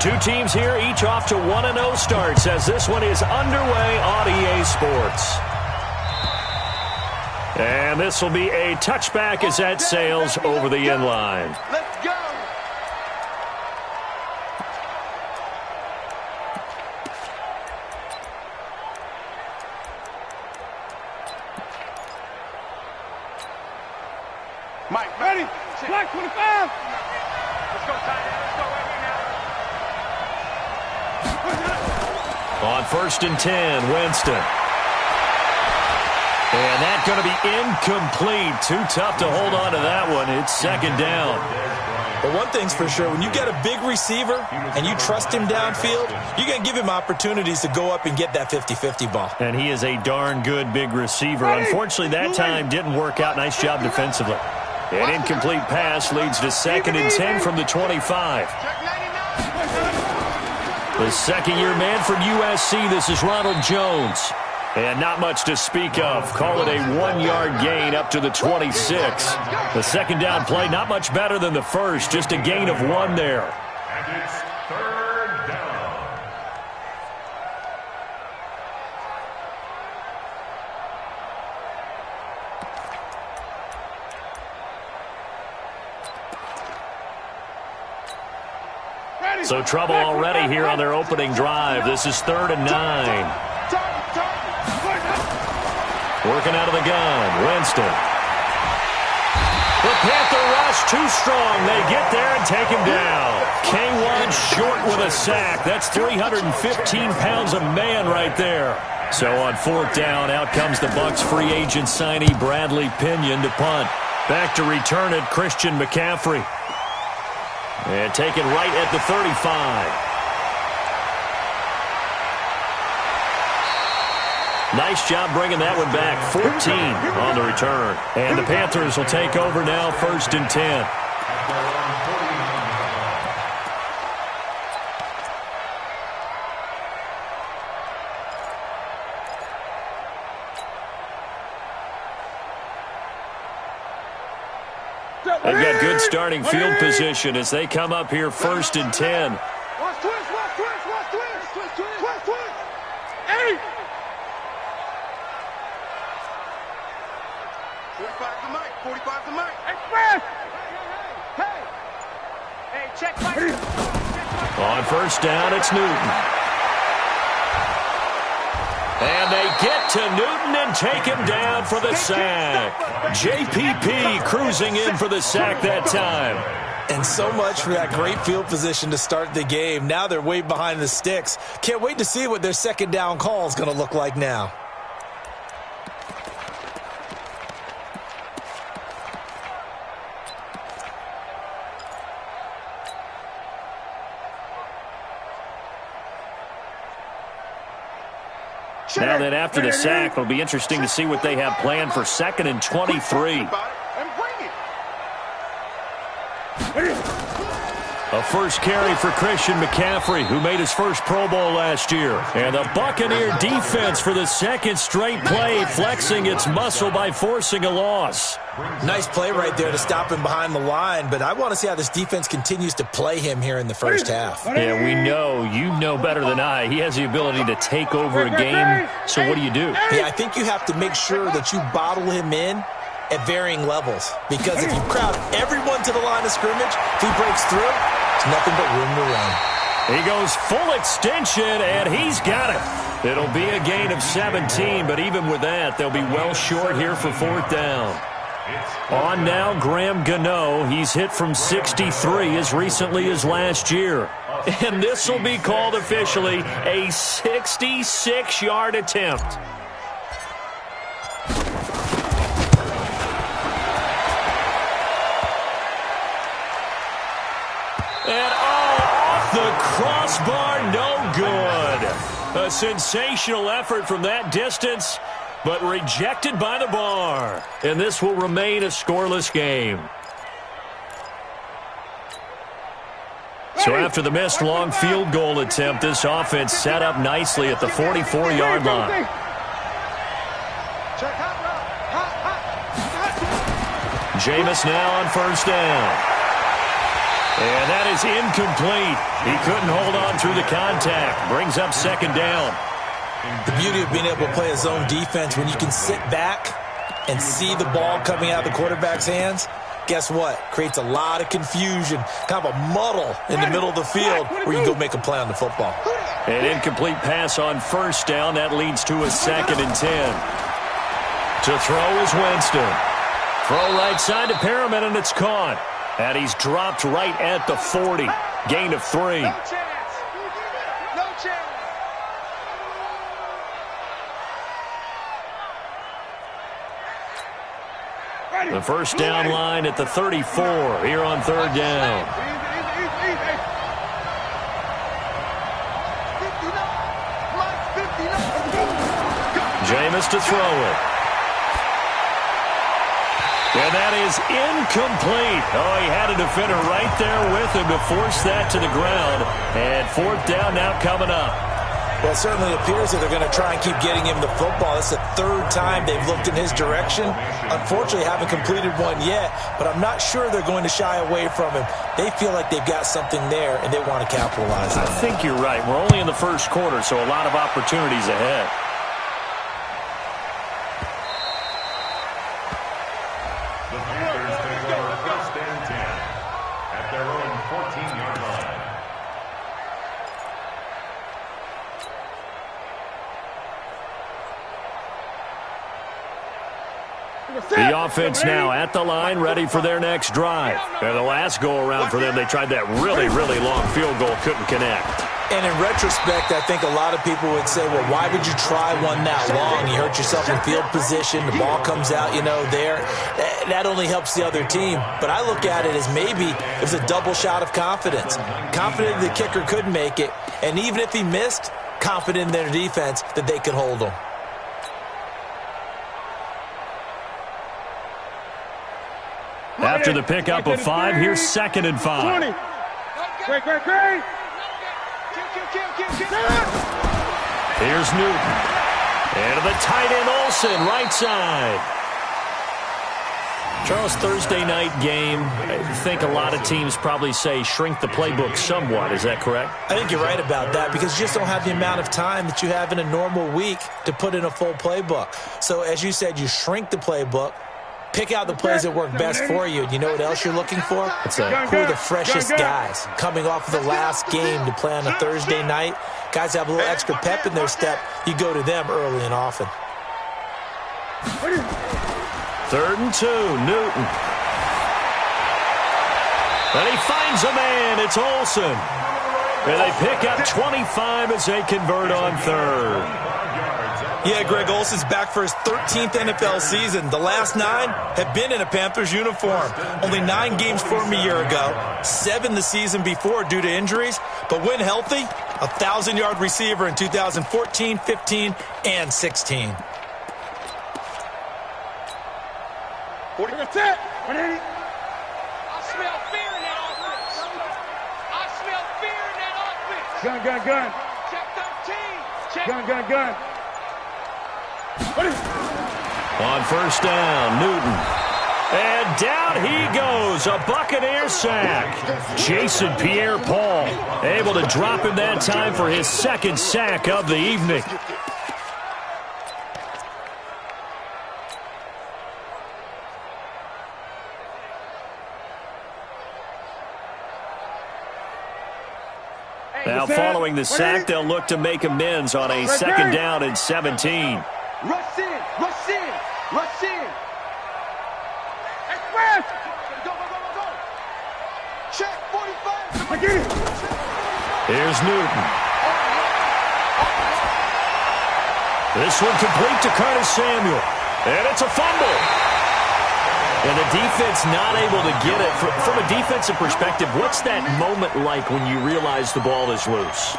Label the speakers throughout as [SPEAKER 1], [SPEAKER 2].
[SPEAKER 1] Two teams here, each off to 1-0 starts as this one is underway on EA Sports. And this will be a touchback as that sails over the inline.
[SPEAKER 2] Let's go. Mike, ready? Black 25. Let's go, tight end. Let's go right here now.
[SPEAKER 1] On 1st and 10, Winston. And that's going to be incomplete. Too tough to hold on to that one. It's 2nd down.
[SPEAKER 3] But one thing's for sure, when you get a big receiver and you trust him downfield, you're going to give him opportunities to go up and get that 50-50 ball.
[SPEAKER 1] And he is a darn good big receiver. Unfortunately, that time didn't work out. Nice job defensively. An incomplete pass leads to 2nd and 10 from the 25. The second-year man from USC, this is Ronald Jones. And not much to speak of. Call it a 1-yard gain up to the 26. The second down play, not much better than the first. Just a gain of 1 there.
[SPEAKER 4] And it's 3rd down.
[SPEAKER 1] So trouble already here on their opening drive. This is 3rd and 9. Working out of the gun, Winston. The Panther rush too strong. They get there and take him down. K1 short with a sack. That's 315 pounds of man right there. So on 4th down, out comes the Bucs free agent signee Bradley Pinion to punt. Back to return it, Christian McCaffrey. And taken right at the 35. Nice job bringing that one back. 14 on the return. And the Panthers will take over now, 1st and 10. They've got good starting field position as they come up here 1st and 10.
[SPEAKER 2] Watch twist, watch twist, watch twist, twist, twist, twist, twist. 8. 45 to Mike, 45 to Mike. Express! Hey! Hey, check Mike.
[SPEAKER 1] On 1st down, it's Newton. And they get to Newton and take him down for the sack. JPP cruising in for the sack that time.
[SPEAKER 3] And so much for that great field position to start the game. Now they're way behind the sticks. Can't wait to see what their 2nd down call is going to look like now.
[SPEAKER 1] Now that after the sack, it'll be interesting to see what they have planned for 2nd and 23. A first carry for Christian McCaffrey, who made his first Pro Bowl last year. And the Buccaneer defense for the 2nd straight play, flexing its muscle by forcing a loss.
[SPEAKER 3] Nice play right there to stop him behind the line, but I want to see how this defense continues to play him here in the 1st half.
[SPEAKER 1] Yeah, we know. You know better than I. He has the ability to take over a game, so what do you do?
[SPEAKER 3] Yeah, I think you have to make sure that you bottle him in at varying levels, because if you crowd everyone to the line of scrimmage, if he breaks through, there's nothing but room to run.
[SPEAKER 1] He goes full extension, and he's got it. It'll be a gain of 17, but even with that, they'll be well short here for 4th down. On now, Graham Gano. He's hit from 63 as recently as last year. And this will be called officially a 66-yard attempt. And off the crossbar, no good. A sensational effort from that distance, but rejected by the bar. And this will remain a scoreless game. So after the missed long field goal attempt, this offense set up nicely at the 44-yard line. Jameis now on 1st down. And that is is incomplete. He couldn't hold on through the contact. Brings up second down.
[SPEAKER 3] The beauty of being able to play a zone defense, when you can sit back and see the ball coming out of the quarterback's hands, guess what? Creates a lot of confusion, kind of a muddle in the middle of the field where you go make a play on the football.
[SPEAKER 1] An incomplete pass on first down. That leads to a 2nd and 10. To throw is Winston. Throw right side to Perriman, and it's caught. And he's dropped right at the 40. Gain of 3.
[SPEAKER 2] No chance. No chance.
[SPEAKER 1] The first down line at the 34 here on 3rd down. Jameis to throw it. And that is incomplete. Oh, he had a defender right there with him to force that to the ground. And 4th down now coming up.
[SPEAKER 3] Well, it certainly appears that they're going to try and keep getting him the football. It's the 3rd time they've looked in his direction. Unfortunately, haven't completed one yet, but I'm not sure they're going to shy away from him. They feel like they've got something there, and they want to capitalize on it.
[SPEAKER 1] I think you're right. We're only in the first quarter, so a lot of opportunities ahead.
[SPEAKER 4] The Panthers take over 1st and 10 at their own 14-yard line.
[SPEAKER 1] The offense now at the line, ready for their next drive. And the last go-around for them, they tried that really, really long field goal, couldn't connect.
[SPEAKER 3] And in retrospect, I think a lot of people would say, well, why would you try one that long? You hurt yourself in field position. The ball comes out, there. That only helps the other team. But I look at it as maybe it was a double shot of confidence. Confident the kicker couldn't make it. And even if he missed, confident in their defense that they could hold him.
[SPEAKER 1] After the pickup of 5, here's 2nd and 5.
[SPEAKER 2] Great.
[SPEAKER 1] Here's Newton. And to the tight end, Olsen, right side. Charles, Thursday night game, I think a lot of teams probably say shrink the playbook somewhat. Is that correct?
[SPEAKER 3] I think you're right about that because you just don't have the amount of time that you have in a normal week to put in a full playbook. So, as you said, you shrink the playbook. Pick out the plays that work best for you. You know what else you're looking for? Who are the freshest guys coming off of the last game to play on a Thursday night? Guys have a little extra pep in their step. You go to them early and often.
[SPEAKER 1] 3rd and 2, Newton. And he finds a man. It's Olsen. And they pick up 25 as they convert on 3rd.
[SPEAKER 3] Yeah, Greg, Olsen's back for his 13th NFL season. The last 9 have been in a Panthers uniform. Only 9 games for him a year ago, 7 the season before due to injuries. But when healthy, a 1,000-yard receiver in 2014, 15, and 16.
[SPEAKER 2] 40. That's it. 180. I smell fear in that offense. I smell fear in that offense. Gun. Check 13. Check. Gun.
[SPEAKER 1] On 1st down, Newton. And down he goes, a Buccaneer sack. Jason Pierre-Paul able to drop him that time for his 2nd sack of the evening. Now following the sack, they'll look to make amends on a 2nd down and 17.
[SPEAKER 2] Rush in. Express. Go. Check 45. I get it.
[SPEAKER 1] Here's Newton. This one complete to Curtis Samuel. And it's a fumble. And the defense not able to get it. From a defensive perspective, what's that moment like when you realize the ball is loose?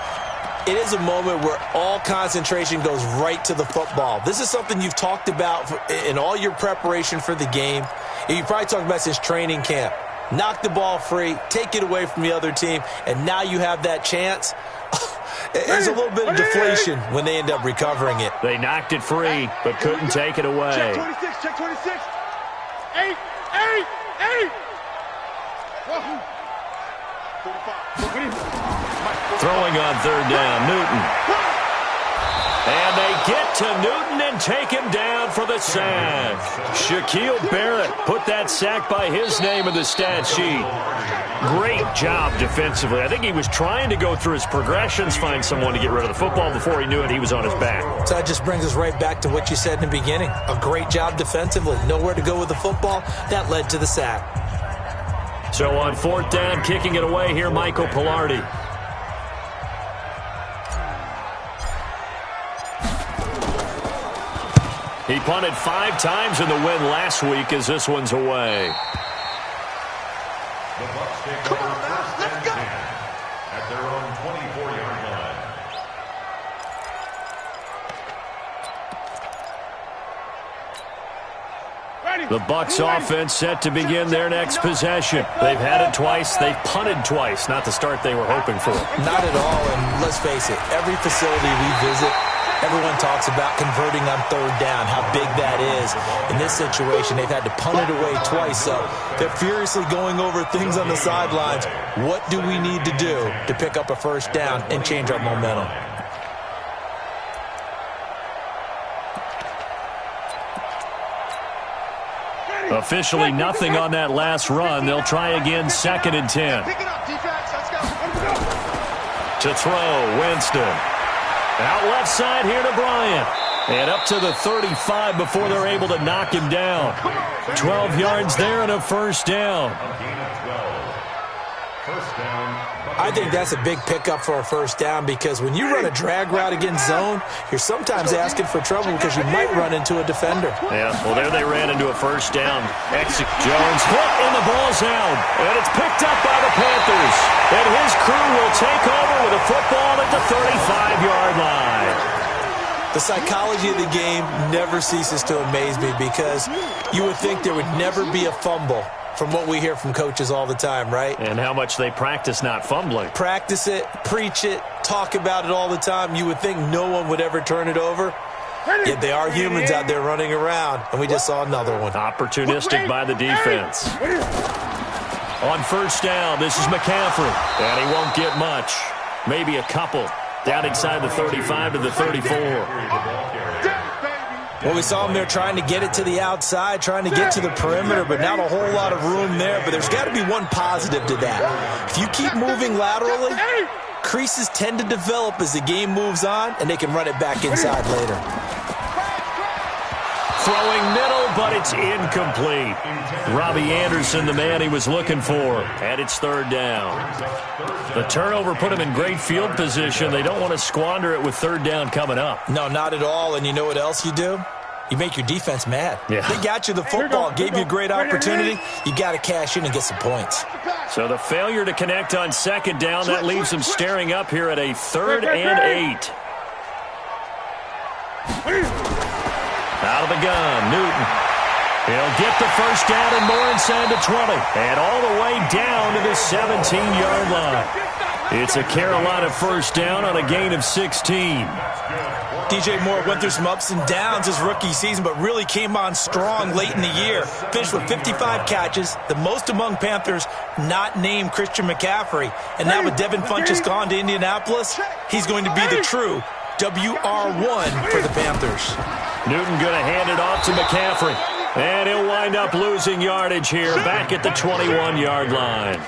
[SPEAKER 3] It is a moment where all concentration goes right to the football. This is something you've talked about in all your preparation for the game. You probably talked about since training camp. Knock the ball free, take it away from the other team, and now you have that chance. There's a little bit of deflation when they end up recovering it.
[SPEAKER 1] They knocked it free, but couldn't take it away.
[SPEAKER 2] Check 26. 8.
[SPEAKER 1] Throwing on third down, Newton. And they get to Newton and take him down for the sack. Shaquille Barrett put that sack by his name in the stat sheet. Great job defensively. I think he was trying to go through his progressions, find someone to get rid of the football. Before he knew it, he was on his back.
[SPEAKER 3] So that just brings us right back to what you said in the beginning. A great job defensively. Nowhere to go with the football. That led to the sack.
[SPEAKER 1] So on fourth down, kicking it away here, Michael Pilardi. He punted 5 times in the win last week as this one's away.
[SPEAKER 4] The Bucs take over first and 10 at their own 24-yard line.
[SPEAKER 1] The Bucs offense set to begin their next possession. They've had it twice. They've punted twice. Not the start they were hoping for.
[SPEAKER 3] Not at all, and let's face it, every facility we visit, everyone talks about converting on third down, how big that is. In this situation, they've had to punt it away twice, so they're furiously going over things on the sidelines. What do we need to do to pick up a first down and change our momentum?
[SPEAKER 1] Officially nothing on that last run. They'll try again, 2nd and 10. To throw, Winston. Out left side here to Bryant. And up to the 35 before they're able to knock him down. 12 yards there and a first down.
[SPEAKER 4] A gain of 12. First down.
[SPEAKER 3] I think that's a big pickup for a first down because when you run a drag route against zone, you're sometimes asking for trouble because you might run into a defender.
[SPEAKER 1] Yeah, well, there they ran into a first down. Jones hit and the ball's out. And it's picked up by the Panthers. And his crew will take over with a football at the 35-yard line.
[SPEAKER 3] The psychology of the game never ceases to amaze me because you would think there would never be a fumble from what we hear from coaches all the time, right?
[SPEAKER 1] And how much they practice not fumbling.
[SPEAKER 3] Practice it, preach it, talk about it all the time. You would think no one would ever turn it over. Yet they are humans out there running around, and we just saw another one.
[SPEAKER 1] Opportunistic by the defense. On first down, this is McCaffrey. And he won't get much. Maybe a couple. Down inside the 35 to the 34.
[SPEAKER 3] Well, we saw him there trying to get it to the outside, trying to get to the perimeter, but not a whole lot of room there. But there's got to be one positive to that. If you keep moving laterally, creases tend to develop as the game moves on, and they can run it back inside later.
[SPEAKER 1] Throwing middle, but it's incomplete. Robbie Anderson, the man he was looking for, and it's third down. The turnover put him in great field position. They don't want to squander it with third down coming up.
[SPEAKER 3] No, not at all. And you know what else you do? You make your defense mad.
[SPEAKER 1] Yeah.
[SPEAKER 3] They got you the football, gave you a great opportunity. You got to cash in and get some points.
[SPEAKER 1] So the failure to connect on second down, that leaves them staring up here at a 3rd and 8. Out of the gun, Newton. He'll get the first down and more inside the 20. And all the way down to the 17-yard line. It's a Carolina first down on a gain of 16.
[SPEAKER 3] DJ Moore went through some ups and downs his rookie season, but really came on strong late in the year. Finished with 55 catches, the most among Panthers not named Christian McCaffrey. And now with Devin Funchess gone to Indianapolis, he's going to be the true WR1 for the Panthers.
[SPEAKER 1] Newton going to hand it off to McCaffrey. And he'll wind up losing yardage here back at the 21-yard line.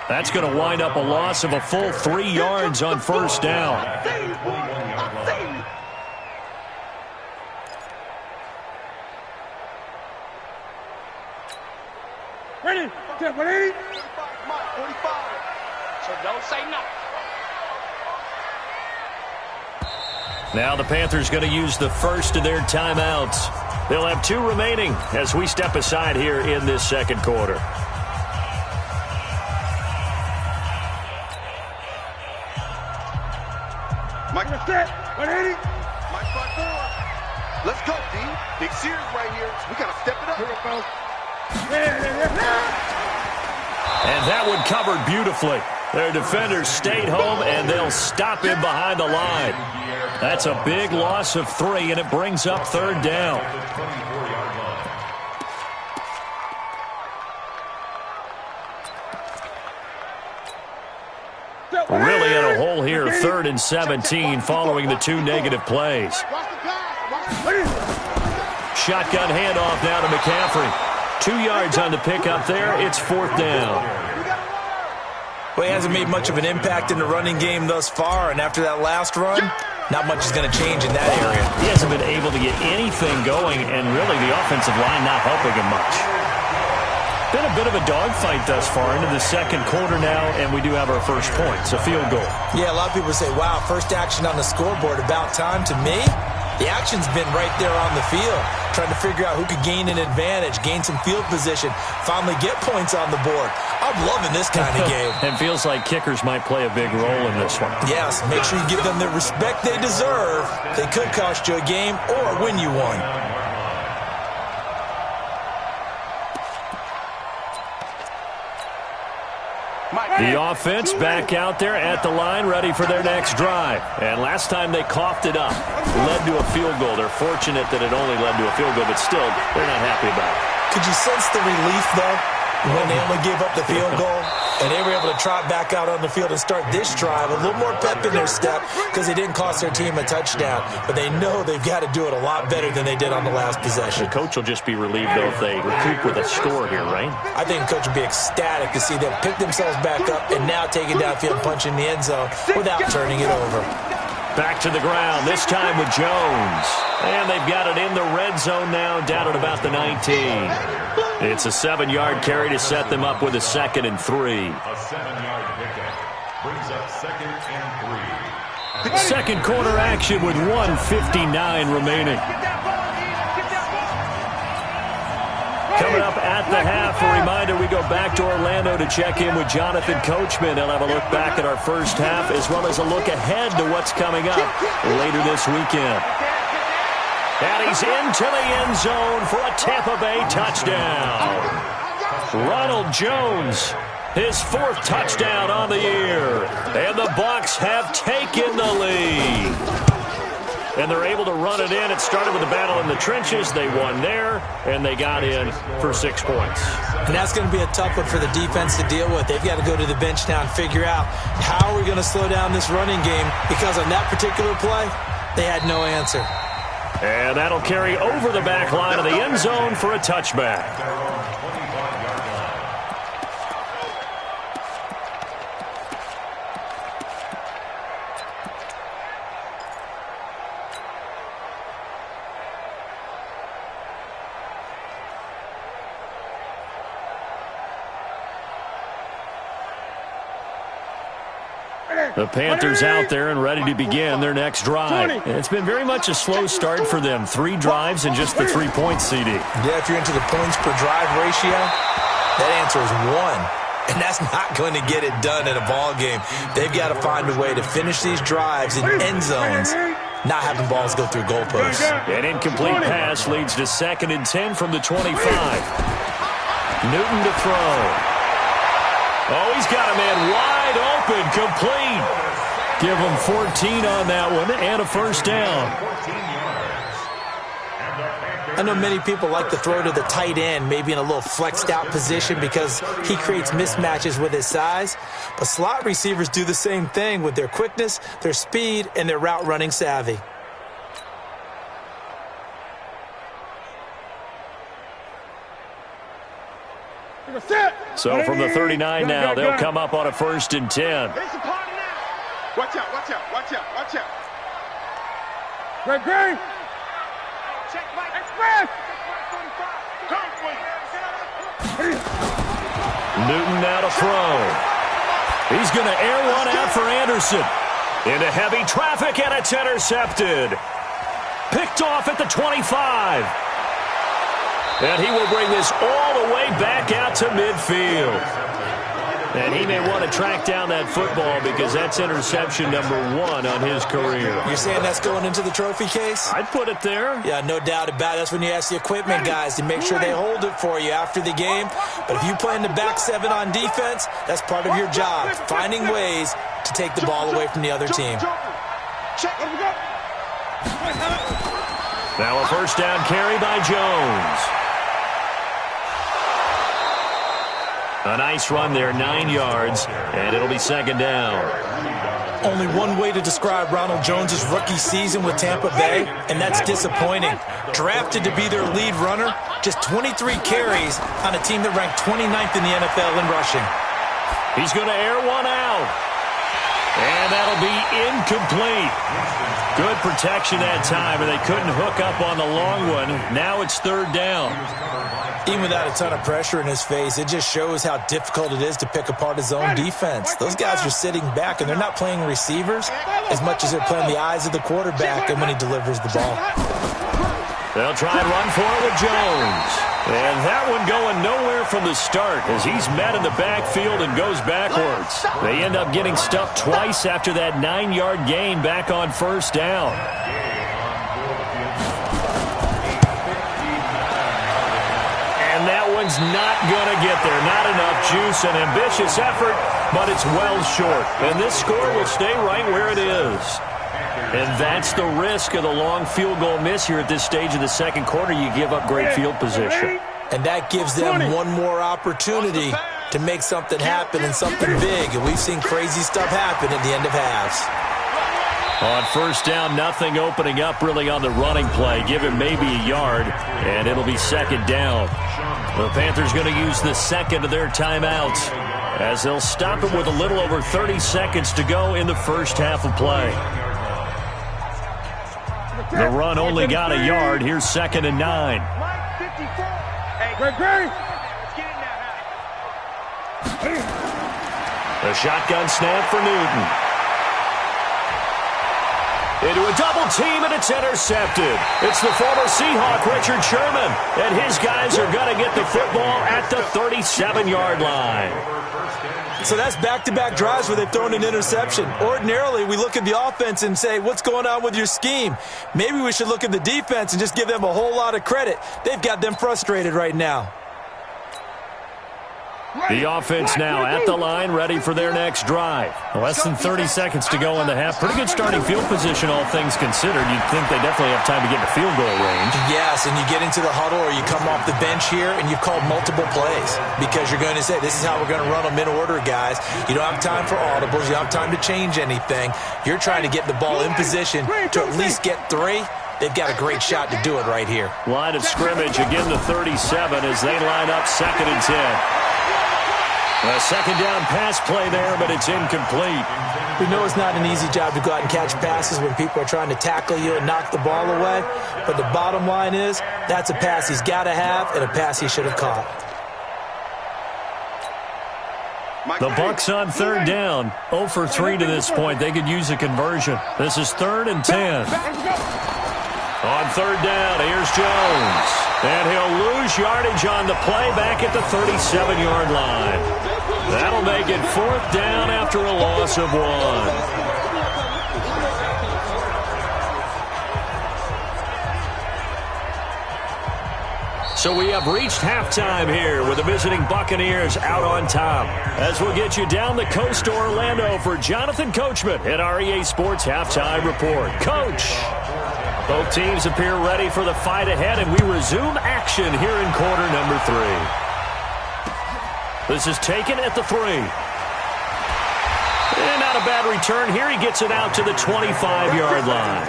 [SPEAKER 1] That's going to wind up a loss of a full 3 yards on first down.
[SPEAKER 2] Ready? 45. So don't say nothing.
[SPEAKER 1] Now the Panthers going to use the first of their timeouts. They'll have 2 remaining as we step aside here in this second quarter.
[SPEAKER 2] Mike, set. 180. Mike 5-4. Let's go, D. Big series right here. We got to step it up. Here it goes.
[SPEAKER 1] And that one covered beautifully. Their defenders stayed home, and they'll stop him behind the line. That's a big loss of 3, and it brings up third down. Really in a hole here, 3rd and 17 following the 2 negative plays. Shotgun handoff now to McCaffrey. 2 yards on the pickup there. It's 4th down.
[SPEAKER 3] Well, he hasn't made much of an impact in the running game thus far, and after that last run, not much is going to change in that area.
[SPEAKER 1] He hasn't been able to get anything going, and really the offensive line not helping him much. Been a bit of a dogfight thus far into the 2nd quarter now, and we do have our first point. It's a field goal.
[SPEAKER 3] Yeah, a lot of people say, wow, first action on the scoreboard, about time. To me, the action's been right there on the field, trying to figure out who could gain an advantage, gain some field position, finally get points on the board. I'm loving this kind of game.
[SPEAKER 1] It feels like kickers might play a big role in this one.
[SPEAKER 3] Yes, make sure you give them the respect they deserve. They could cost you a game or win you one.
[SPEAKER 1] The offense back out there at the line, ready for their next drive. And last time they coughed it up, led to a field goal. They're fortunate that it only led to a field goal, but still, they're not happy about it.
[SPEAKER 3] Could you sense the relief, though, when they only gave up the field goal? And they were able to trot back out on the field and start this drive. A little more pep in their step because they didn't cost their team a touchdown. But they know they've got to do it a lot better than they did on the last possession.
[SPEAKER 1] The coach will just be relieved, though, if they recoup with a score here, right?
[SPEAKER 3] I think the coach will be ecstatic to see them pick themselves back up and now take it downfield, punch in the end zone without turning it over.
[SPEAKER 1] Back to the ground, this time with Jones. And they've got it in the red zone now, down at about the 19. It's a 7-yard carry to set them up with a 2nd and 3.
[SPEAKER 4] A 7-yard pickup brings up 2nd and 3.
[SPEAKER 1] Second quarter action with 1:59 remaining. Coming up at the half, a reminder, we go back to Orlando to check in with Jonathan Coachman. He'll have a look back at our first half as well as a look ahead to what's coming up later this weekend. And he's into the end zone for a Tampa Bay touchdown. Ronald Jones, his 4th touchdown on the year. And the Bucs have taken the lead. And they're able to run it in. It started with a battle in the trenches. They won there, and they got in for 6 points.
[SPEAKER 3] And that's going to be a tough one for the defense to deal with. They've got to go to the bench now and figure out how are we going to slow down this running game, because on that particular play, they had no answer.
[SPEAKER 1] And that'll carry over the back line of the end zone for a touchback. The Panthers out there and ready to begin their next drive. It's been very much a slow start for them. 3 drives and just the 3 points, CD.
[SPEAKER 3] Yeah, if you're into the points per drive ratio, that answer is 1. And that's not going to get it done in a ball game. They've got to find a way to finish these drives in end zones, not having balls go through goalposts.
[SPEAKER 1] An incomplete pass leads to 2nd and 10 from the 25. Newton to throw. Oh, he's got a man wide open, complete. Give him 14 on that one and a first down.
[SPEAKER 3] I know many people like to throw to the tight end, maybe in a little flexed out position because he creates mismatches with his size. But slot receivers do the same thing with their quickness, their speed, and their route running savvy.
[SPEAKER 1] So from the 39 now, they'll come up on a 1st and 10.
[SPEAKER 2] Watch out, watch out, watch out, watch out. Great. Check my express.
[SPEAKER 1] Newton now to throw. He's going to air one out for Anderson. Into heavy traffic, and it's intercepted. Picked off at the 25. And he will bring this all the way back out to midfield. And he may want to track down that football because that's interception number 1 on his career.
[SPEAKER 3] You're saying that's going into the trophy case?
[SPEAKER 1] I'd put it there.
[SPEAKER 3] Yeah, no doubt about it. That's when you ask the equipment guys to make sure they hold it for you after the game. But if you play in the back 7 on defense, that's part of your job, finding ways to take the ball away from the other team.
[SPEAKER 1] Now a first down carry by Jones. A nice run there, 9 yards, and it'll be second down.
[SPEAKER 3] Only one way to describe Ronald Jones' rookie season with Tampa Bay, and that's disappointing. Drafted to be their lead runner, just 23 carries on a team that ranked 29th in the NFL in rushing.
[SPEAKER 1] He's going to air one out. And that'll be incomplete. Good protection that time, and they couldn't hook up on the long one. Now it's third down.
[SPEAKER 3] Even without a ton of pressure in his face, it just shows how difficult it is to pick apart his own defense. Those guys are sitting back, and they're not playing receivers as much as they're playing the eyes of the quarterback and when he delivers the ball.
[SPEAKER 1] They'll try and run for it with Jones. And that one going nowhere from the start as he's met in the backfield and goes backwards. They end up getting stuffed twice after that 9-yard gain back on first down. And that one's not going to get there. Not enough juice. An ambitious effort, but it's well short. And this score will stay right where it is. And that's the risk of the long field goal miss here at this stage of the second quarter. You give up great field position.
[SPEAKER 3] And that gives them one more opportunity to make something happen and something big. And we've seen crazy stuff happen at the end of halves.
[SPEAKER 1] On first down, nothing opening up really on the running play. Give him maybe a yard, and it'll be second down. The Panthers going to use the second of their timeouts as they'll stop it with a little over 30 seconds to go in the first half of play. The run only got a yard. Here's second and 9. The shotgun snap for Newton. Into a double team, and it's intercepted. It's the former Seahawk, Richard Sherman. And his guys are going to get the football at the 37-yard line.
[SPEAKER 3] So that's back-to-back drives where they've thrown an interception. Ordinarily, we look at the offense and say, what's going on with your scheme? Maybe we should look at the defense and just give them a whole lot of credit. They've got them frustrated right now.
[SPEAKER 1] The offense now at the line, ready for their next drive. Less than 30 seconds to go in the half. Pretty good starting field position, all things considered. You'd think they definitely have time to get to field goal range.
[SPEAKER 3] Yes, and you get into the huddle or you come off the bench here and you've called multiple plays because you're going to say, this is how we're going to run them in order, guys. You don't have time for audibles. You don't have time to change anything. You're trying to get the ball in position to at least get 3. They've got a great shot to do it right here.
[SPEAKER 1] Line of scrimmage, again the 37 as they line up second and 10. A second down pass play there, but it's incomplete.
[SPEAKER 3] We know it's not an easy job to go out and catch passes when people are trying to tackle you and knock the ball away. But the bottom line is, that's a pass he's got to have and a pass he should have caught.
[SPEAKER 1] The Bucs on third down. 0 for 3 to this point. They could use a conversion. This is third and 10. On third down, here's Jones. And he'll lose yardage on the play back at the 37-yard line. That'll make it fourth down after a loss of 1. So we have reached halftime here with the visiting Buccaneers out on top. As we'll get you down the coast to Orlando for Jonathan Coachman at our EA Sports Halftime Report. Coach! Both teams appear ready for the fight ahead, and we resume action here in quarter number 3. This is taken at the 3. And not a bad return here. He gets it out to the 25-yard line.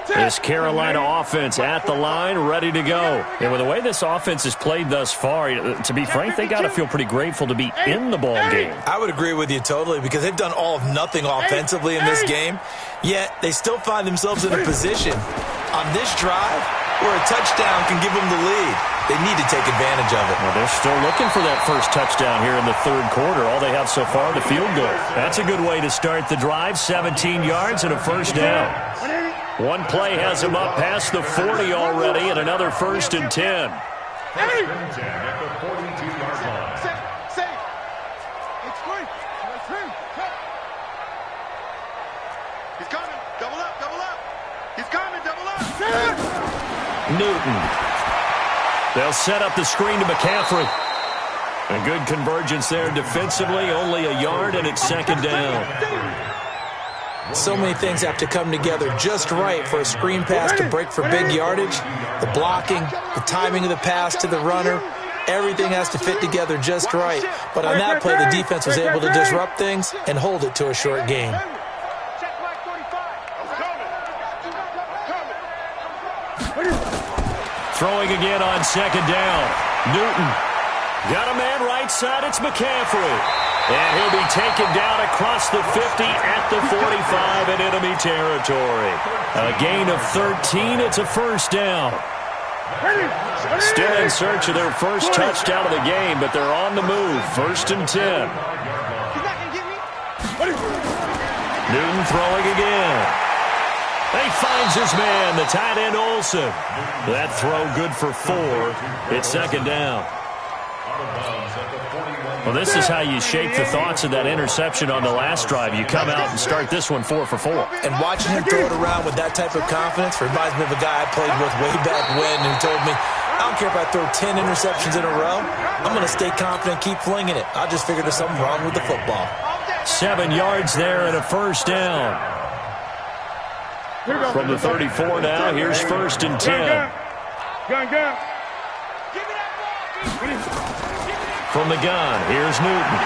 [SPEAKER 1] This Carolina offense at the line, ready to go. And with the way this offense has played thus far, to be frank, they got to feel pretty grateful to be in the ball game.
[SPEAKER 3] I would agree with you totally because they've done all of nothing offensively in this game, yet they still find themselves in a position on this drive where a touchdown can give them the lead. They need to take advantage of it.
[SPEAKER 1] Well, they're still looking for that first touchdown here in the third quarter. All they have so far, the field goal. That's a good way to start the drive. 17 yards and a first down. One play has him up past the 40 already, and another first and 10.
[SPEAKER 4] First and 10 at the 42-yard line.
[SPEAKER 2] Safe. It's free. He's coming. Double up. He's coming. Double up.
[SPEAKER 1] Newton. They'll set up the screen to McCaffrey. A good convergence there defensively, only a yard, and it's second down.
[SPEAKER 3] So many things have to come together just right for a screen pass to break for big yardage. The blocking, the timing of the pass to the runner, everything has to fit together just right. But on that play, the defense was able to disrupt things and hold it to a short gain.
[SPEAKER 1] Throwing again on second down. Newton. Got a man right side. It's McCaffrey. And he'll be taken down across the 50 at the 45 in enemy territory. A gain of 13. It's a first down. Still in search of their first touchdown of the game, but they're on the move. First and 10. Newton throwing again. He finds his man, the tight end Olsen. That throw good for 4. It's second down. Well, this is how you shape the thoughts of that interception on the last drive. You come out and start this one 4 for 4.
[SPEAKER 3] And watching him throw it around with that type of confidence reminds me of a guy I played with way back when who told me, I don't care if I throw 10 interceptions in a row. I'm going to stay confident, keep flinging it. I just figured there's something wrong with the football.
[SPEAKER 1] 7 yards there and a first down. From the 34 now, here's first and 10.
[SPEAKER 2] Gun.
[SPEAKER 1] From the gun, here's Newton.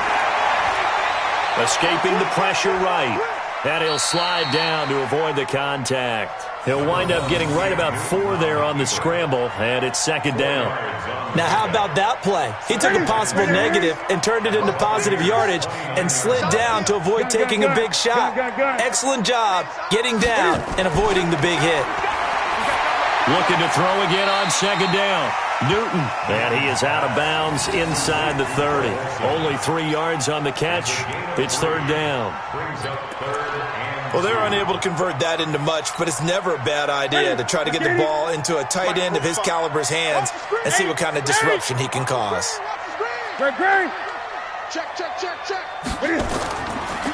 [SPEAKER 1] Escaping the pressure right. And he'll slide down to avoid the contact. He'll wind up getting right about 4 there on the scramble, and it's second down.
[SPEAKER 3] Now, how about that play? He took a possible negative and turned it into positive yardage and slid down to avoid taking a big shot. Excellent job getting down and avoiding the big hit.
[SPEAKER 1] Looking to throw again on second down. Newton, and he is out of bounds inside the 30. Only 3 yards on the catch. It's third down.
[SPEAKER 3] Well, they're unable to convert that into much, but it's never a bad idea to try to get the ball into a tight end of his caliber's hands and see what kind of disruption he can cause.
[SPEAKER 2] Check.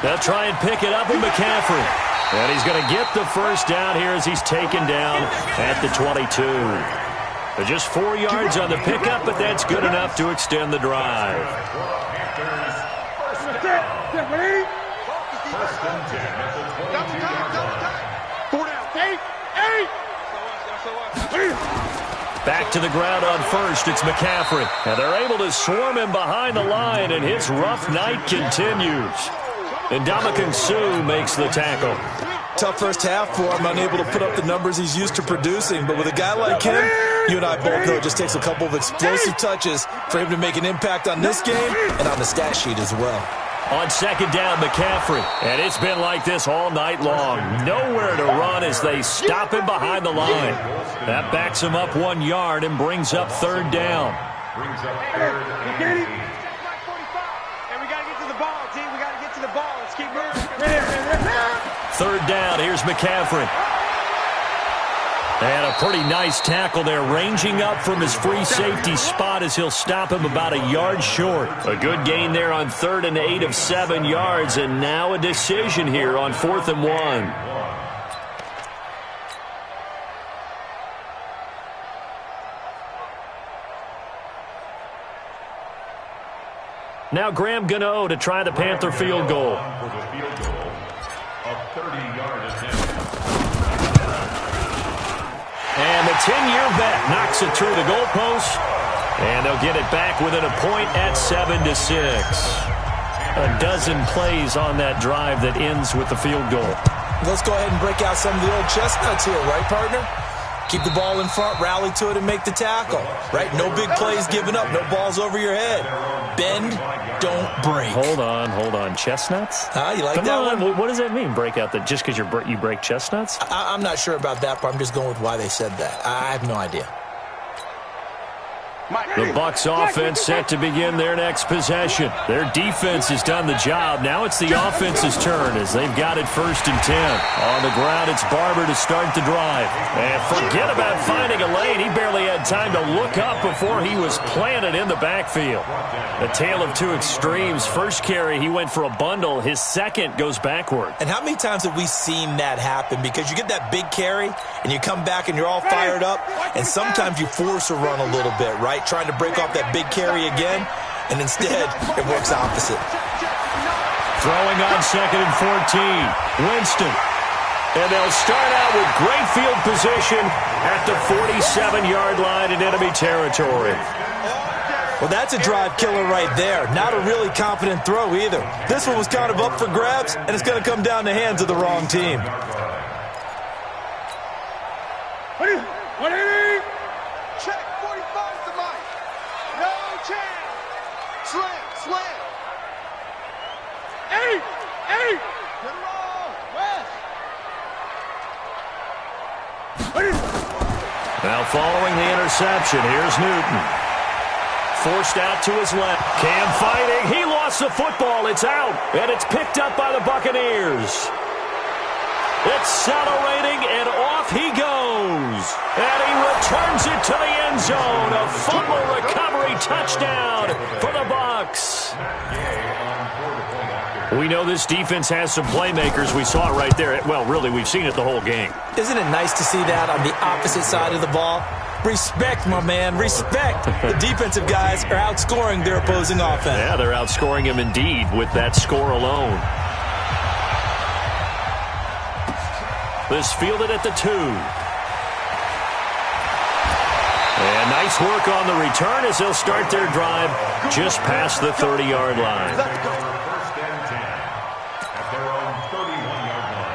[SPEAKER 1] They'll try and pick it up with McCaffrey. And he's going to get the first down here as he's taken down at the 22. Just 4 yards on the pickup, but that's good enough to extend the drive.
[SPEAKER 4] First and 10 at the 22.
[SPEAKER 1] Back to the ground on first. It's McCaffrey. And they're able to swarm him behind the line, and his rough night continues. And Ndamukong Suh makes the tackle.
[SPEAKER 3] Tough first half for him, unable to put up the numbers he's used to producing. But with a guy like him, you and I both know it just takes a couple of explosive touches for him to make an impact on this game and on the stat sheet as well.
[SPEAKER 1] On second down, McCaffrey. And it's been like this all night long. Nowhere to run as they stop him behind the line. That backs him up 1 yard and brings up third down.
[SPEAKER 4] Brings up third and 8.
[SPEAKER 2] And we got to get to the ball, team. We got to get to the ball. Let's keep moving.
[SPEAKER 1] Third down, here's McCaffrey. And a pretty nice tackle there, ranging up from his free safety spot as he'll stop him about a yard short. A good gain there on 3rd and 8 of 7 yards, and now a decision here on 4th and 1. Now Graham Gano to try the Panther field goal.
[SPEAKER 4] For the field goal, a 30-yard attempt.
[SPEAKER 1] And the 10-year vet knocks it through the goalpost. And they'll get it back within a point at 7-6. A dozen plays on that drive that ends with the field goal.
[SPEAKER 3] Let's go ahead and break out some of the old chestnuts here, right, partner? Keep the ball in front, rally to it, and make the tackle. Right? No big plays given up, no balls over your head. Bend, don't break.
[SPEAKER 1] Hold on. Chestnuts?
[SPEAKER 3] You like
[SPEAKER 1] Come
[SPEAKER 3] that
[SPEAKER 1] on.
[SPEAKER 3] one?
[SPEAKER 1] What does that mean, break out? Just because you break chestnuts?
[SPEAKER 3] I'm not sure about that, but I'm just going with why they said that. I have no idea.
[SPEAKER 1] The Bucs offense set to begin their next possession. Their defense has done the job. Now it's the offense's turn as they've got it 1st and 10. On the ground, it's Barber to start the drive. And forget about finding a lane. He barely had time to look up before he was planted in the backfield. A tale of two extremes. First carry, he went for a bundle. His second goes backward.
[SPEAKER 3] And how many times have we seen that happen? Because you get that big carry, and you come back and you're all fired up, and sometimes you force a run a little bit, right? Trying to break off that big carry again. and instead it works opposite.
[SPEAKER 1] Throwing on 2nd and 14. Winston. And they'll start out with great field position at the 47-yard line in enemy territory.
[SPEAKER 3] Well, that's a drive killer right there. Not a really confident throw either. This one was kind of up for grabs, and it's going to come down the hands of the wrong team.
[SPEAKER 2] Check 45 to Mike. No chance. Slam. 8. Good roll. West.
[SPEAKER 1] Now following the interception, here's Newton. Forced out to his left. Cam fighting. He lost the football. It's out. And it's picked up by the Buccaneers. Accelerating, and off he goes. And he returns it to the end zone. A fumble recovery touchdown for the Bucs. We know this defense has some playmakers. We saw it right there. Well, really, we've seen it the whole game.
[SPEAKER 3] Isn't it nice to see that on the opposite side of the ball? Respect, my man, respect. The defensive guys are outscoring their opposing offense.
[SPEAKER 1] Yeah, they're outscoring him indeed with that score alone. This fielded at the 2. And nice work on the return as they'll start their drive just past the 30-yard line.
[SPEAKER 4] First and 10 at their own 31-yard line.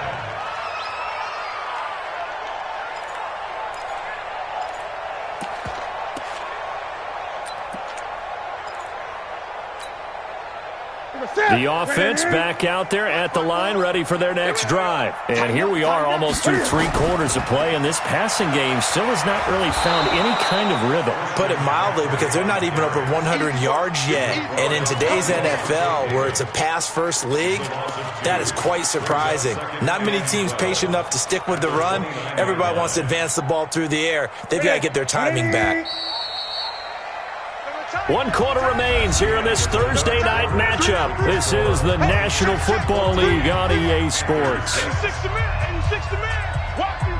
[SPEAKER 1] The offense back out there at the line, ready for their next drive. And here we are almost through 3 quarters of play, and this passing game still has not really found any kind of rhythm.
[SPEAKER 3] Put it mildly, because they're not even over 100 yards yet. And in today's NFL, where it's a pass-first league, that is quite surprising. Not many teams patient enough to stick with the run. Everybody wants to advance the ball through the air. They've got to get their timing back.
[SPEAKER 1] 1 quarter remains here in this Thursday night matchup. This is the National Football League on EA Sports.
[SPEAKER 2] 86 to man. Walking.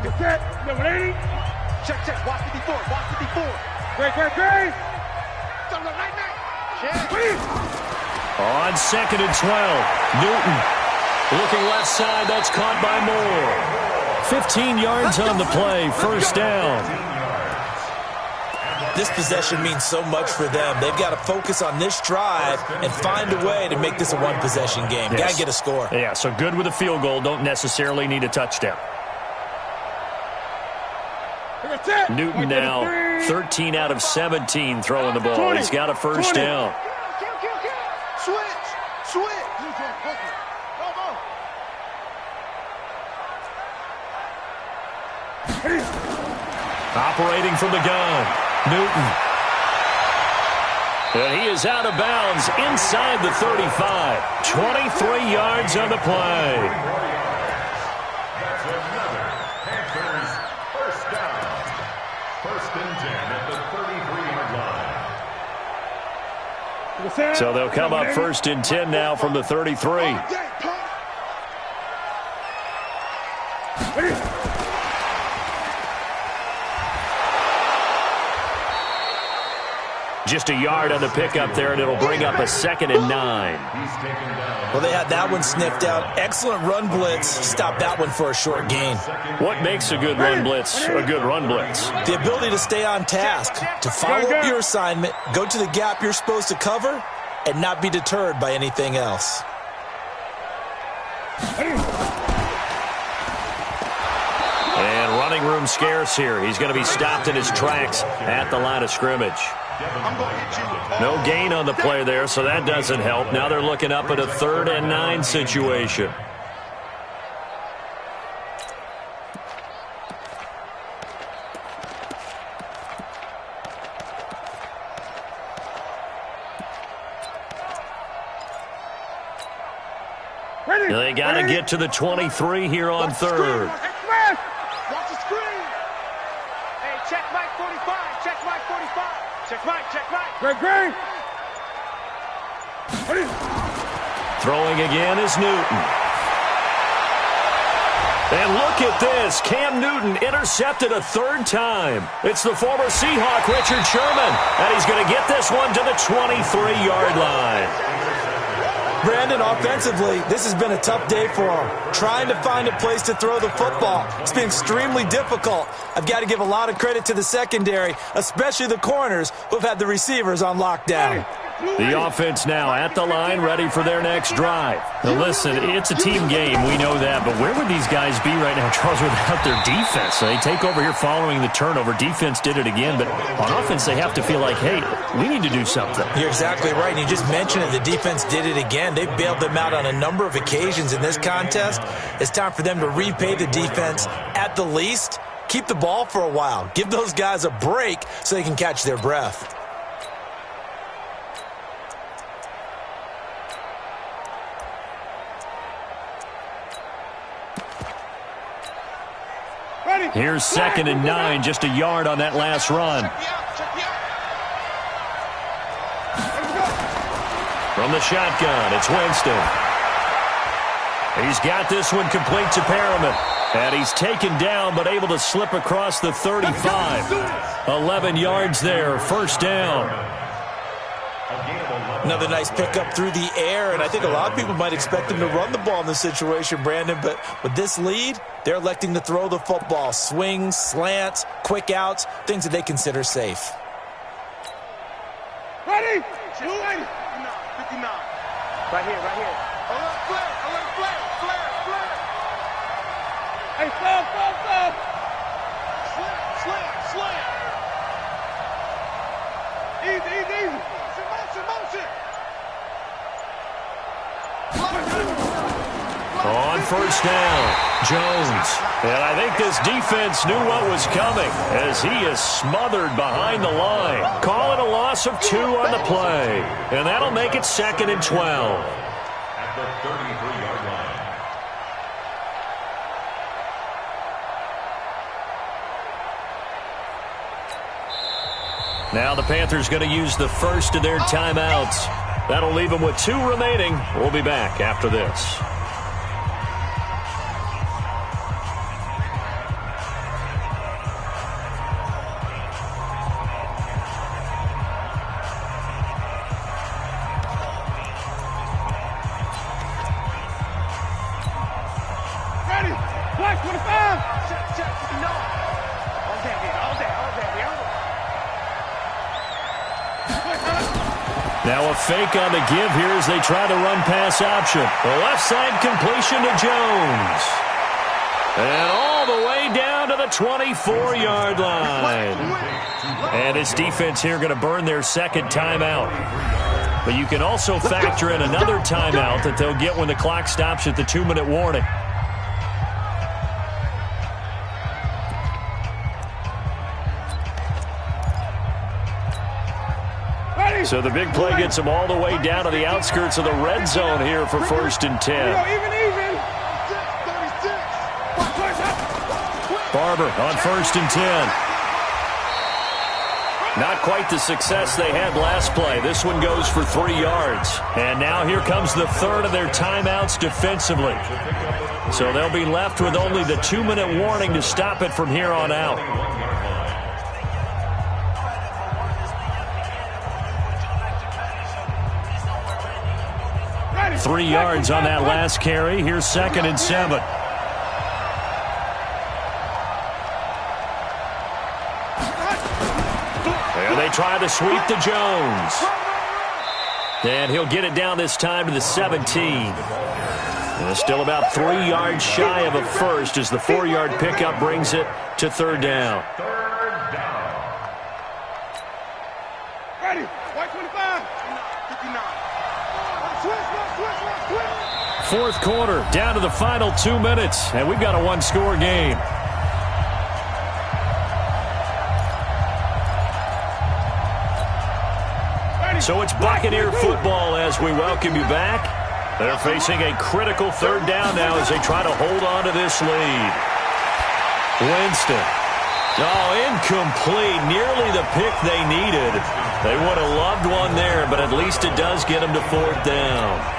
[SPEAKER 2] Get that. Number 80. Check. Watch 54. Great.
[SPEAKER 1] On 2nd and 12, Newton looking left side. That's caught by Moore. 15 yards on the play, first down.
[SPEAKER 3] This possession means so much for them. They've got to focus on this drive and find a way to make this a one-possession game.
[SPEAKER 1] Yes.
[SPEAKER 3] Got to get a score.
[SPEAKER 1] Yeah, so good with a field goal. Don't necessarily need a touchdown. Newton now 13 out of 17 throwing the ball. He's got a first down.
[SPEAKER 2] Switch.
[SPEAKER 1] Operating from the gun, Newton. And he is out of bounds inside the 35. 23 yards on the play.
[SPEAKER 4] That's another Panthers first down. First and 10 at the 33-yard line.
[SPEAKER 1] So they'll come up first and 10 now from the 33. Just a yard on the pickup there, and it'll bring up a 2nd and 9.
[SPEAKER 3] Well, they had that one sniffed out. Excellent run blitz. Stop that one for a short gain.
[SPEAKER 1] What makes a good run blitz a good run blitz?
[SPEAKER 3] The ability to stay on task, to follow up your assignment, go to the gap you're supposed to cover, and not be deterred by anything else.
[SPEAKER 1] And running room scarce here. He's going to be stopped in his tracks at the line of scrimmage. No gain on the play there, so that doesn't help. Now they're looking up at a 3rd and 9 situation. They got to get to the 23 here on 3rd.
[SPEAKER 2] Watch the screen. Hey, check Mike 45. Check Mike 45. Check Mike. Great.
[SPEAKER 1] Throwing again is Newton. And look at this. Cam Newton intercepted a third time. It's the former Seahawk, Richard Sherman. And he's going to get this one to the 23-yard line.
[SPEAKER 3] Brandon, offensively, this has been a tough day for him. Trying to find a place to throw the football. It's been extremely difficult. I've got to give a lot of credit to the secondary, especially the corners who have had the receivers on lockdown.
[SPEAKER 1] The offense now at the line, ready for their next drive. Now listen, it's a team game, we know that, but where would these guys be right now, Charles, without their defense? They take over here following the turnover. Defense did it again, but on offense they have to feel like, hey, we need to do something.
[SPEAKER 3] You're exactly right, and you just mentioned it. The defense did it again. They bailed them out on a number of occasions in this contest. It's time for them to repay the defense at the least. Keep the ball for a while. Give those guys a break so they can catch their breath.
[SPEAKER 1] Here's 2nd and 9, just a yard on that last run. From the shotgun, it's Winston. He's got this one complete to Perriman. And he's taken down, but able to slip across the 35. 11 yards there, first down.
[SPEAKER 3] Another nice pickup through the air, and I think a lot of people might expect him to run the ball in this situation, Brandon, but with this lead, they're electing to throw the football. Swings, slants, quick outs, things that they consider safe.
[SPEAKER 2] Ready? 59. Right here. Alert flare. Hey, flare. Slam. Easy. Motion.
[SPEAKER 1] On first down, Jones. And I think this defense knew what was coming as he is smothered behind the line. Call it a loss of 2 on the play. And that'll make it 2nd and 12.
[SPEAKER 4] At the 33-yard line.
[SPEAKER 1] Now the Panthers going to use the first of their timeouts. That'll leave them with 2 remaining. We'll be back after this.
[SPEAKER 2] Ready? Black 25. Check. No. All day.
[SPEAKER 1] Now a fake on the give here as they try to run pass option. The left side completion to Jones. And all the way down to the 24-yard line. And his defense here going to burn their 2nd timeout. But you can also factor in another timeout that they'll get when the clock stops at the 2-minute warning. So the big play gets them all the way down to the outskirts of the red zone here for 1st and 10.
[SPEAKER 2] Even.
[SPEAKER 1] Barber on 1st and 10. Not quite the success they had last play. This one goes for 3 yards. And now here comes the 3rd of their timeouts defensively. So they'll be left with only the 2-minute warning to stop it from here on out. 3 yards on that last carry. Here's 2nd and 7. And they try to sweep to Jones. And he'll get it down this time to the 17. And still about 3 yards shy of a first as the 4-yard pickup brings it to 3rd down.
[SPEAKER 2] Ready? White 25. 59.
[SPEAKER 1] Fourth quarter, down to the final 2 minutes, and we've got a 1-score game. So it's Buccaneer football as we welcome you back. They're facing a critical 3rd down now as they try to hold on to this lead. Winston. Oh, incomplete. Nearly the pick they needed. They would have loved one there, but at least it does get them to 4th down.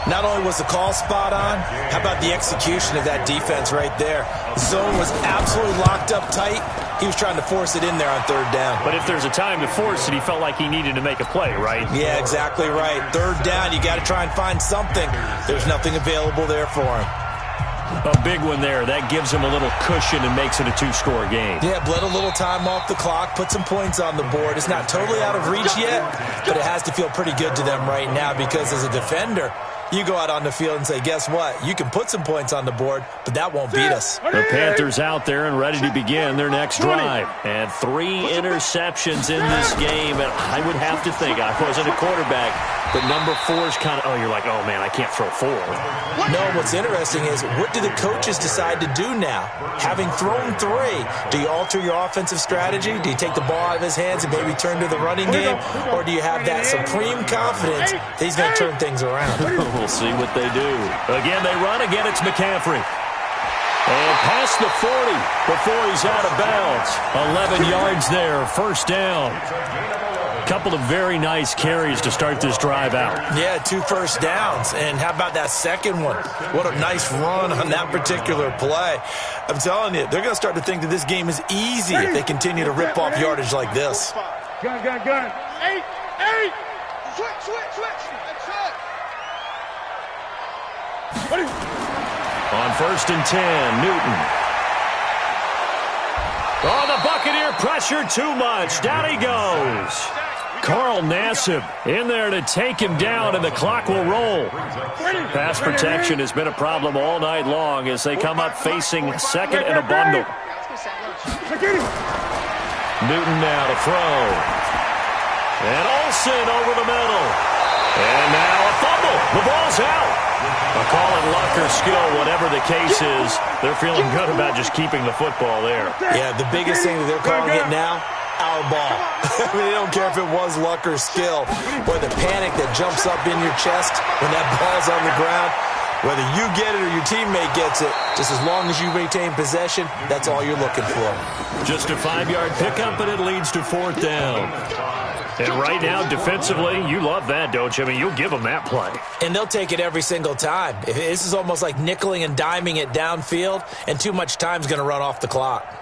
[SPEAKER 3] Not only was the call spot on, how about the execution of that defense right there? The zone was absolutely locked up tight. He was trying to force it in there on third down.
[SPEAKER 1] But if there's a time to force it, he felt like he needed to make a play, right?
[SPEAKER 3] Yeah, exactly right. Third down, you got to try and find something. There's nothing available there for him.
[SPEAKER 1] A big one there. That gives him a little cushion and makes it a two-score game.
[SPEAKER 3] Yeah, bled a little time off the clock, put some points on the board. It's not totally out of reach yet, but it has to feel pretty good to them right now because as a defender, you go out on the field and say, guess what? You can put some points on the board, but that won't beat us.
[SPEAKER 1] The Panthers out there and ready to begin their next drive. And 3 interceptions in this game. And I would have to think, I wasn't a quarterback, but number 4 is kind of, you're like, oh, man, I can't throw 4.
[SPEAKER 3] No, what's interesting is what do the coaches decide to do now? Having thrown 3, do you alter your offensive strategy? Do you take the ball out of his hands and maybe turn to the running game? Or do you have that supreme confidence that he's going to turn things around?
[SPEAKER 1] We'll see what they do. Again, they run. Again, it's McCaffrey. And past the 40 before he's out of bounds. 11 yards there, first down. Couple of very nice carries to start this drive out.
[SPEAKER 3] Yeah, 2 first downs. And how about that second one? What a nice run on that particular play. I'm telling you, they're going to start to think that this game is easy if they continue to rip off yardage like this.
[SPEAKER 2] Gun. 8. Switch. That's it.
[SPEAKER 1] On first and 10, Newton. Oh, the Buccaneer pressure too much. Down he goes. Carl Nassib in there to take him down, and the clock will roll. Pass protection has been a problem all night long as they come up facing second and a bundle. Newton now to throw. And Olsen over the middle. And now a fumble. The ball's out. A call it luck or skill, whatever the case is. They're feeling good about just keeping the football there.
[SPEAKER 3] Yeah, the biggest thing that they're calling it now, our ball. I mean, they don't care if it was luck or skill. Or the panic that jumps up in your chest when that ball's on the ground. Whether you get it or your teammate gets it, just as long as you maintain possession, that's all you're looking for.
[SPEAKER 1] Just a 5-yard pickup, and it leads to fourth down. And right now, defensively, you love that, don't you? I mean, you'll give them that play. And
[SPEAKER 3] they'll take it every single time. This is almost like nickeling and diming it downfield, and too much time's going to run off the clock.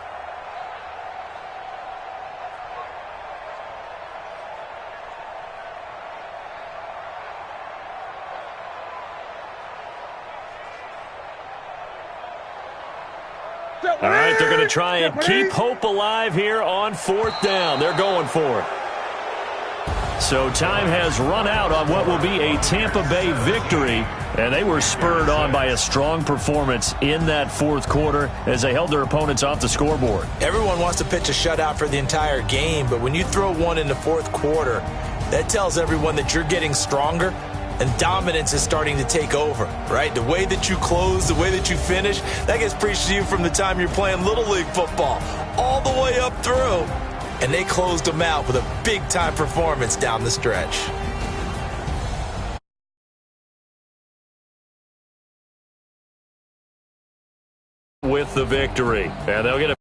[SPEAKER 1] All right, they're going to try and keep hope alive here on fourth down. They're going for it. So time has run out on what will be a Tampa Bay victory, and they were spurred on by a strong performance in that fourth quarter as they held their opponents off the scoreboard.
[SPEAKER 3] Everyone wants to pitch a shutout for the entire game, but when you throw one in the fourth quarter, that tells everyone that you're getting stronger and dominance is starting to take over, right? The way that you close, the way that you finish, that gets preached to you from the time you're playing Little League football all the way up through. And they closed them out with a big-time performance down the stretch.
[SPEAKER 1] With the victory. And they'll get a